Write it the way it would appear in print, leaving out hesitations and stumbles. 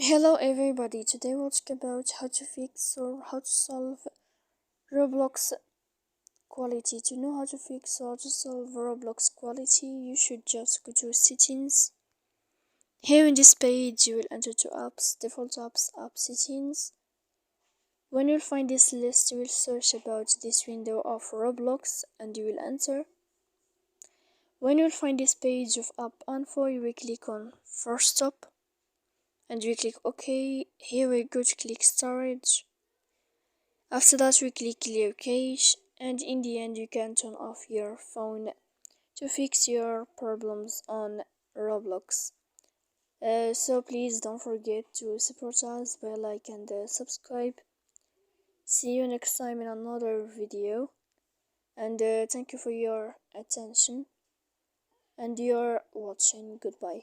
Hello everybody, today we'll talk about how to fix or how to solve Roblox quality. To know how to fix or to solve Roblox quality, you should just go to settings. Here in this page you will enter to apps, default apps, app settings. When you'll find this list, you will search about this window of Roblox and you will enter. When you'll find this page of app info, you will click on first stop and we click OK. Here we go to click storage. After that we click clear cache, and in the end you can turn off your phone to fix your problems on Roblox. So please don't forget to support us by like and subscribe. See you next time in another video, and thank you for your attention and your watching. Goodbye.